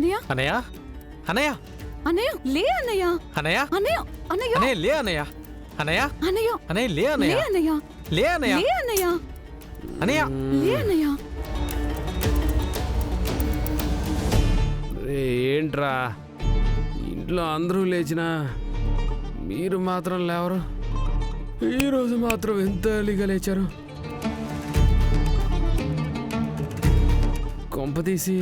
అన్నయ్య అన్నయ్య అన్నయ్య అన్నయ్య లే అన్నయ్య అన్నయ్య అన్నయ్య అన్నయ్య అన్నయ్య లే అన్నయ్య అన్నయ్య అన్నయ్య అన్నయ్య లే అన్నయ్య లే అన్నయ్య లే అన్నయ్య లే అన్నయ్య అన్నయ్య లే అన్నయ్య. ఏంట్రా ఇంట్లో అందరూ లేచినా మీరు మాత్రం లేవరు? ఈరోజు మాత్రం ఎంత ఎర్లీగా లేచారు? కొంపతీసి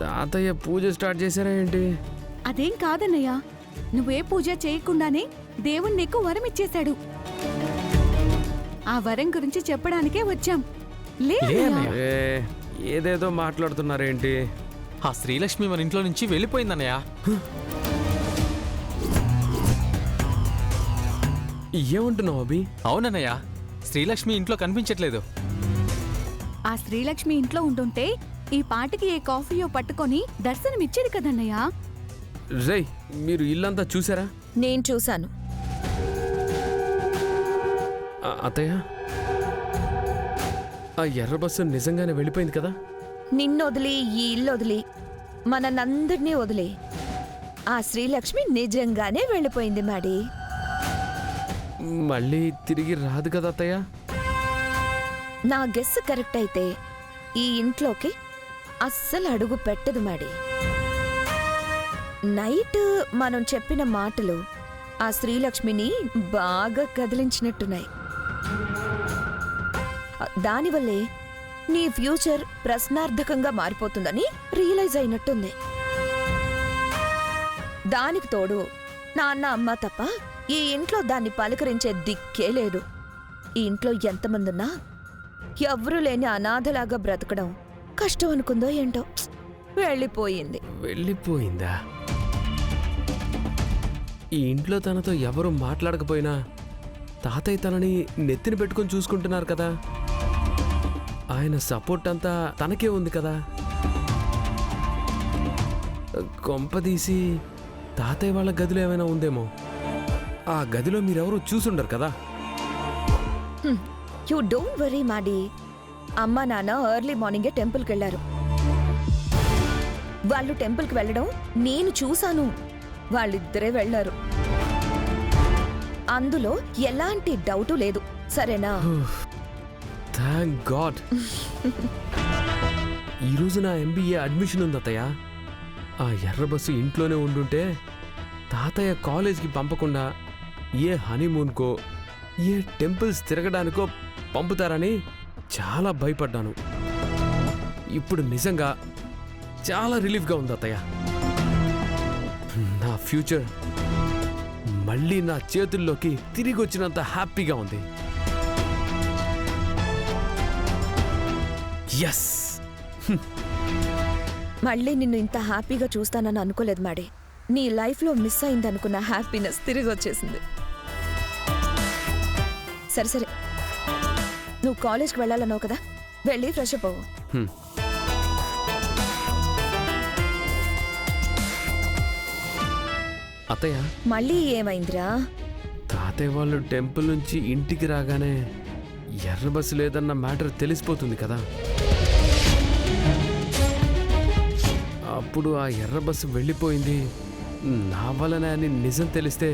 తాతయ్య పూజ స్టార్ట్ చేశారా ఏంటి? అదేం కాదన్నయ్య, నువ్వే పూజ చేయకుండానే దేవుడు నీకు వరం ఇచ్చేశాడు. ఆ వరం గురించి చెప్పడానికే వచ్చాం. లే లే అన్నయ్య. అన్నయ్య. ఏదేదో మాట్లాడుతున్నారేంటి? ఆ శ్రీలక్ష్మి మన ఇంట్లో నుంచి వెళ్ళిపోయిందన్నయ్య. ఏమంటున్నావు అభి? అవునన్నయ్య, శ్రీలక్ష్మి ఇంట్లో కనిపించట్లేదు. ఆ శ్రీలక్ష్మి ఇంట్లో ఉంటుంటే ఈ పాటికి ఏ కాఫీయో పట్టుకొని దర్శనమిచ్చేది కదన్నయ్య. రేయ్, మీరు ఇల్లంతా చూసారా? నేను చూశాను. అత్తయ్య, ఆ ఎర్ర బస్సు నిజంగానే వెళ్ళిపోయింది కదా? నిన్నొదిలి ఈ ఇల్లు వదిలి మనందరినీ వదిలి ఆ శ్రీలక్ష్మి నిజంగానే వెళ్ళిపోయింది మాడి. మళ్ళీ తిరిగి రాదు కదా అత్తయ్య? నా గెస్ కరెక్ట్ అయితే ఈ ఇంట్లోకి అస్సలు అడుగు పెట్టదు మాడి. నైట్ మనం చెప్పిన మాటలు ఆ శ్రీలక్ష్మిని బాగా కదిలించినట్టున్నాయి. దానివల్లే నీ ఫ్యూచర్ ప్రశ్నార్థకంగా మారిపోతుందని రియలైజ్ అయినట్టుంది. దానికి తోడు నాన్న అమ్మ తప్ప ఈ ఇంట్లో దాన్ని పలకరించే దిక్కే లేదు. ఈ ఇంట్లో ఎంతమందున్నా ఎవ్వరూ లేని అనాథలాగా బ్రతకడం కష్టం అనుకుందో ఏంటో వెళ్ళిపోయింది. వెళ్ళిపోయిందా? ఈ ఇంట్లో తనతో ఎవరు మాట్లాడకపోయినా తాతయ్య తనని నెత్తిన పెట్టుకొని చూసుకుంటున్నారు కదా. ఆయన సపోర్ట్ అంతా తనకే ఉంది కదా. కొంపదీసి తాతయ్య వాళ్ళ గదిలో ఏమైనా ఉందేమో. ఆ గదిలో మీరెవరూ చూసుండరు కదా. యూ డోంట్ వరీ మాడి. అమ్మా నాన్న ఎర్లీ మార్నింగే టెంపుల్కి వెళ్ళారు. వాళ్ళు టెంపుల్కి వెళ్ళడం నేను చూశాను. వాళ్ళిద్దరే వెళ్ళారు. అందులో ఎలాంటి డౌటు లేదు, సరేనా? Thank God. ఈరోజు నా MBA అడ్మిషన్ ఉంది అత్తయ్య. ఆ ఎర్ర బస్సు ఇంట్లోనే ఉండుంటే తాతయ్య కాలేజ్కి పంపకుండా ఏ హనీమూన్కో ఏ టెంపుల్స్ తిరగడానికో పంపుతారని చాలా భయపడ్డాను. ఇప్పుడు నిజంగా చాలా రిలీఫ్గా ఉంది అత్తయ్య. నా ఫ్యూచర్ మళ్ళీ నా చేతుల్లోకి తిరిగి వచ్చినంత హ్యాపీగా ఉంది. ఎస్, మళ్ళీ నిన్ను ఇంత హ్యాపీగా చూస్తానని అనుకోలేదు మాడి. నీ లైఫ్లో మిస్ అయిందనుకున్న హ్యాపీనెస్ తిరిగి వచ్చేసింది. సరే సరే, నువ్వు కాలేజ్కి వెళ్ళాలన్నావు కదా, వెళ్ళి ఫ్రెష్ అప్ అవ్వు. అత్తయ్య, మళ్ళీ ఏమైందిరా? తాతయ్య వాళ్ళు టెంపుల్ నుంచి ఇంటికి రాగానే ఎర్ర బస్సు లేదన్న మ్యాటర్ తెలిసిపోతుంది కదా. అప్పుడు ఆ ఎర్ర బస్సు వెళ్ళిపోయింది నా వల్లనే అని నిజం తెలిస్తే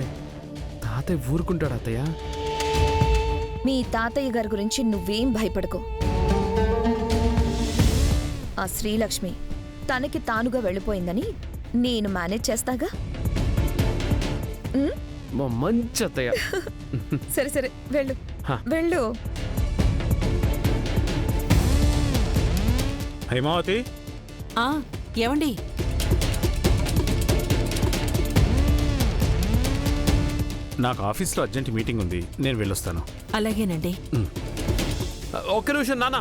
తాతయ్య ఊరుకుంటాడు అత్తయ్య? మీ తాతయ్య గారి గురించి నువ్వేం భయపడకు. ఆ శ్రీలక్ష్మి తనకి తానుగా వెళ్ళిపోయిందని నేను మేనేజ్ చేస్తాగా. మా మంచి అత్తయ్య. సరే సరే, వెళ్ళు వెళ్ళు. హైమావతి, ఏమండి? నాకు ఆఫీస్లో అర్జెంట్ మీటింగ్ ఉంది, నేను వెళ్ళొస్తాను. అలాగేనండి. ఒక్క నిమిషం నాన్న.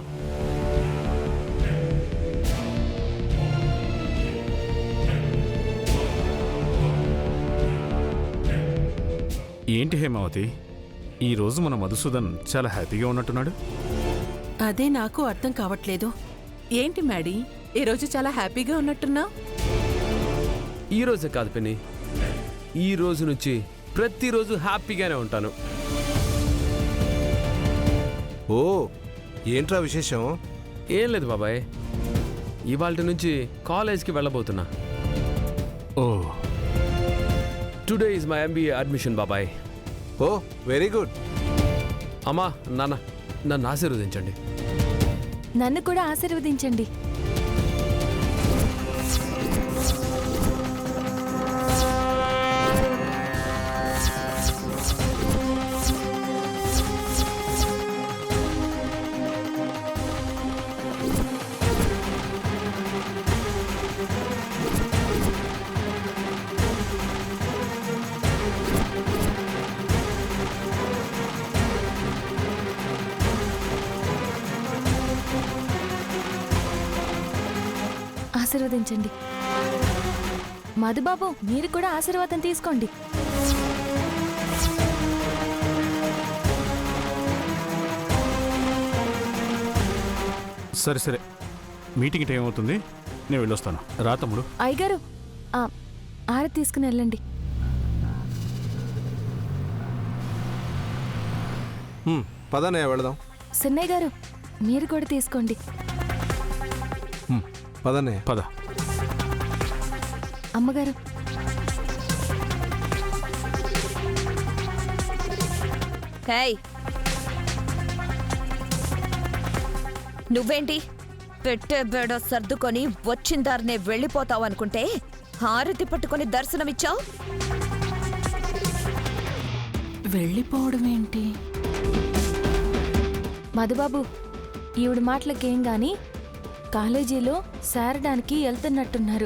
ఏంటి హేమావతి, ఈరోజు మన మధుసూదన్ చాలా హ్యాపీగా ఉన్నట్టున్నాడు. అదే నాకు అర్థం కావట్లేదు. ఏంటి మ్యాడీ, ఈరోజు చాలా హ్యాపీగా ఉన్నట్టున్నా? ఈ రోజే కాదు పిన్ని, ఈ రోజు నుంచి ప్రతిరోజు హ్యాపీగానే ఉంటాను. ఓ, ఏంట్రా విశేషం? ఏం లేదు బాబాయ్, ఇవాళ నుంచి కాలేజ్కి వెళ్ళబోతున్నా. Oh today is my MBA admission బాబాయ్. Oh very good. అమ్మా నాన్న నన్ను ఆశీర్వదించండి. నన్ను కూడా ఆశీర్వదించండి. ఆశీర్వదించండి. మధుబాబు మీరు కూడా ఆశీర్వాదం తీసుకోండి. సరే సరే, మీటింగ్ టైం అవుతుంది, నేను వెళ్ళొస్తాను. రా తమ్ముడు. అయ్యగారు ఆరతి తీసుకుని వెళ్ళండి. పదన్నయ్య వెళదాం. సిన్నయ్య గారు మీరు కూడా తీసుకోండి. పదన్నయ్య. పద. అమ్మగారు హేయ్, నువ్వేంటి పెట్టే బేడ సర్దుకొని వచ్చిందారనే వెళ్ళిపోతావనుకుంటే హారతి పట్టుకొని దర్శనమిచ్చావు. వెళ్ళిపోవడం ఏంటి? మధుబాబు ఈవిడ మాటలకేం గాని కాలేజీలో సారడానికి వెళ్తున్నట్టున్నారు.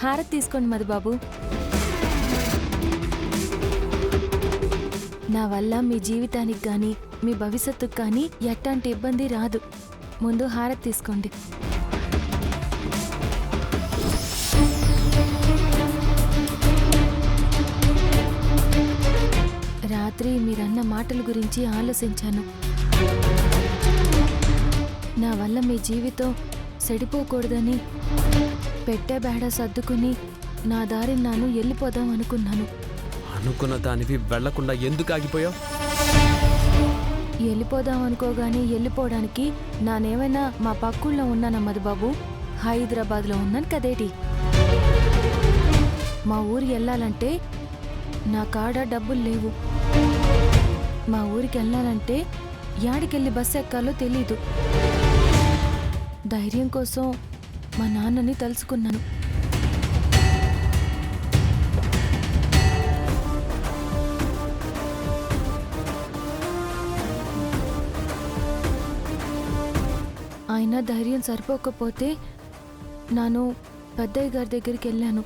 హారతి తీసుకోండి మధుబాబు. నా వల్ల మీ జీవితానికి కానీ మీ భవిష్యత్తుకు కానీ ఎట్లాంటి ఇబ్బంది రాదు. ముందు హారతి తీసుకోండి. రాత్రి మీరన్న మాటల గురించి ఆలోచించాను. నా వల్ల మీ జీవితం చెడిపోకూడదని పెట్టే బేడ సర్దుకుని నా దారి నాను వెళ్ళిపోదాం అనుకున్నాను. అనుకున్న దానివి వెళ్లకుండా ఎందుకు ఆగిపోయావు? వెళ్ళిపోదాం అనుకోగానే వెళ్ళిపోవడానికి నానేమైనా మా పక్కుల్లో ఉన్నానా మధుబాబు? హైదరాబాద్లో ఉన్నాను కదేటి. మా ఊరు వెళ్ళాలంటే నా కాడ డబ్బులు లేవు. మా ఊరికి వెళ్ళాలంటే యాడికెళ్ళి బస్సు ఎక్కాలో తెలీదు. ధైర్యం కోసం మా నాన్నని తలుచుకున్నాను. అయినా ధైర్యం సరిపోకపోతే నేను పెద్దయ్య గారి దగ్గరికి వెళ్ళాను.